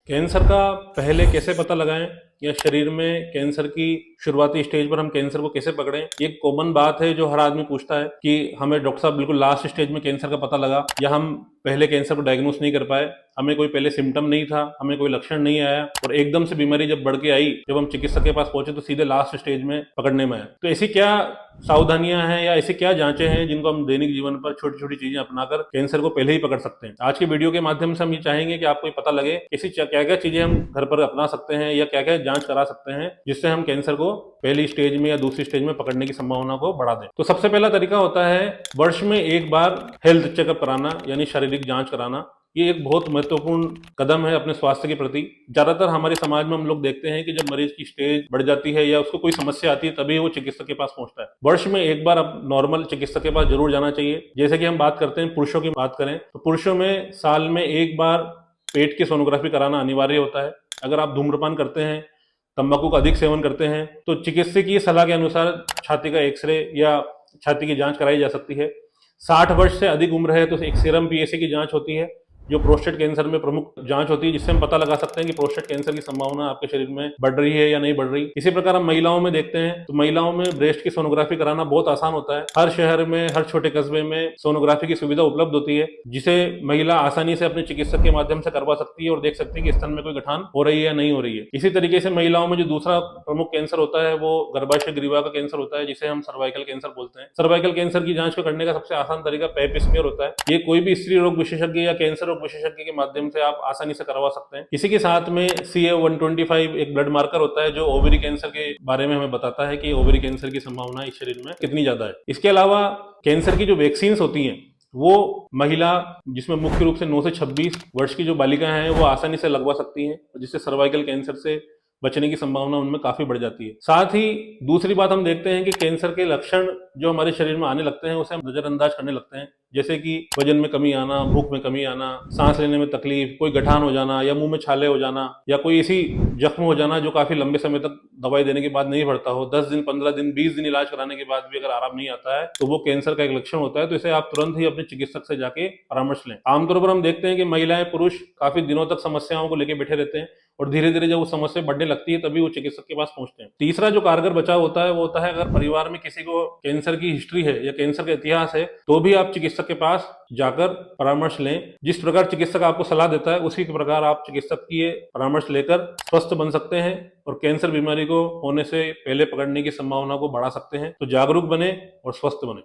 Cancer का पहले कैसे पता लगाएं या शरीर में कैंसर की शुरुआती स्टेज पर हम कैंसर को कैसे पकड़ें, ये कॉमन बात है जो हर आदमी पूछता है कि हमें डॉक्टर साहब बिल्कुल लास्ट स्टेज में कैंसर का पता लगा या हम पहले कैंसर को डायग्नोस नहीं कर पाए, हमें कोई पहले सिम्टम नहीं था, हमें कोई लक्षण नहीं आया और एकदम से बीमारी जब बढ़ के आई, जब हम चिकित्सक के पास पहुंचे तो सीधे लास्ट स्टेज में पकड़ने में आए। तो ऐसी क्या सावधानियां हैं या ऐसी क्या जांचें हैं जिनको हम दैनिक जीवन पर छोटी छोटी चीजें अपनाकर कैंसर को पहले ही पकड़ सकते हैं। आज के वीडियो के माध्यम से हम ये चाहेंगे कि आपको पता लगे ऐसी क्या क्या चीजें हम घर पर अपना सकते हैं या क्या क्या जांच करा सकते हैं जिससे हम कैंसर को पहली स्टेज में या दूसरी स्टेज में पकड़ने की संभावना को बढ़ा दें। तो सबसे पहला तरीका होता है वर्ष में एक बार हेल्थ चेकअप कराना, यानी शारीरिक जांच कराना। ये एक बहुत महत्वपूर्ण कदम है अपने स्वास्थ्य के प्रति। ज्यादातर हमारे समाज में हम लोग देखते हैं कि जब मरीज की स्टेज बढ़ जाती है या उसको कोई समस्या आती है तभी वो चिकित्सक के पास पहुंचता है। वर्ष में एक बार अब नॉर्मल चिकित्सक के पास जरूर जाना चाहिए। जैसे कि हम बात करते हैं पुरुषों की बात करें तो पुरुषों में साल में एक बार पेट की सोनोग्राफी कराना अनिवार्य होता है। अगर आप धूम्रपान करते हैं, तंबाकू का अधिक सेवन करते हैं तो चिकित्सकीय सलाह के अनुसार छाती का एक्सरे या छाती की जांच कराई जा सकती है। 60 वर्ष से अधिक उम्र है तो एक सीरम पीएसए की जांच होती है जो प्रोस्टेट कैंसर में प्रमुख जांच होती है, जिससे हम पता लगा सकते हैं कि प्रोस्टेट कैंसर की संभावना आपके शरीर में बढ़ रही है या नहीं बढ़ रही। इसी प्रकार हम महिलाओं में देखते हैं तो महिलाओं में ब्रेस्ट की सोनोग्राफी कराना बहुत आसान होता है। हर शहर में, हर छोटे कस्बे में सोनोग्राफी की सुविधा उपलब्ध होती है जिसे महिला आसानी से अपने चिकित्सक के माध्यम से करवा सकती है और देख सकती है कि स्तन में कोई गठान हो रही है या नहीं हो रही है। इसी तरीके से महिलाओं में जो दूसरा प्रमुख कैंसर होता है वो गर्भाशय ग्रीवा का कैंसर होता है, जिसे हम सर्वाइकल कैंसर बोलते हैं। सर्वाइकल कैंसर की जांच को करने का सबसे आसान तरीका पेप स्मीयर होता है। ये कोई भी स्त्री रोग विशेषज्ञ या कैंसर रोग विशेषज्ञ के माध्यम से आप आसानी से करवा सकते हैं। इसी के साथ में CA-125 एक ब्लड मार्कर होता है जो ओवरी कैंसर के बारे में हमें बताता है कि ओवरी कैंसर की संभावना इस शरीर में कितनी ज्यादा है। इसके अलावा कैंसर की जो वैक्सीन होती हैं वो महिला, जिसमें मुख्य रूप से 9 से 26 वर्ष की जो बालिकाएं हैं वो आसानी से लगवा सकती हैं, जिससे सर्वाइकल कैंसर से बचने की संभावना उनमें काफी बढ़ जाती है। साथ ही दूसरी बात हम देखते हैं कि कैंसर के लक्षण जो हमारे शरीर में आने लगते हैं उसे हम नजरअंदाज करने लगते हैं, जैसे कि वजन में कमी आना, भूख में कमी आना, सांस लेने में तकलीफ, कोई गठान हो जाना या मुंह में छाले हो जाना या कोई ऐसी जख्म हो जाना जो काफी लंबे समय तक दवाई देने के बाद नहीं बढ़ता हो। 10 दिन, 15 दिन, 20 दिन इलाज कराने के बाद भी अगर आराम नहीं आता है तो वो कैंसर का एक लक्षण होता है। तो इसे आप तुरंत ही अपने चिकित्सक से जाके परामर्श लें। आमतौर पर हम देखते हैं कि महिलाएं, पुरुष काफी दिनों तक समस्याओं को लेकर बैठे रहते हैं और धीरे धीरे जब वो समस्या बढ़ने लगती है तभी वो चिकित्सक के पास पहुंचते हैं। तीसरा जो कारगर बचाव होता है वो होता है अगर परिवार में किसी को कैंसर की हिस्ट्री है या कैंसर का इतिहास है तो भी आप चिकित्सक के पास जाकर परामर्श लें। जिस प्रकार चिकित्सक आपको सलाह देता है उसी प्रकार आप चिकित्सक की परामर्श लेकर स्वस्थ बन सकते हैं और कैंसर बीमारी को होने से पहले पकड़ने की संभावना को बढ़ा सकते हैं। तो जागरूक बने और स्वस्थ बने।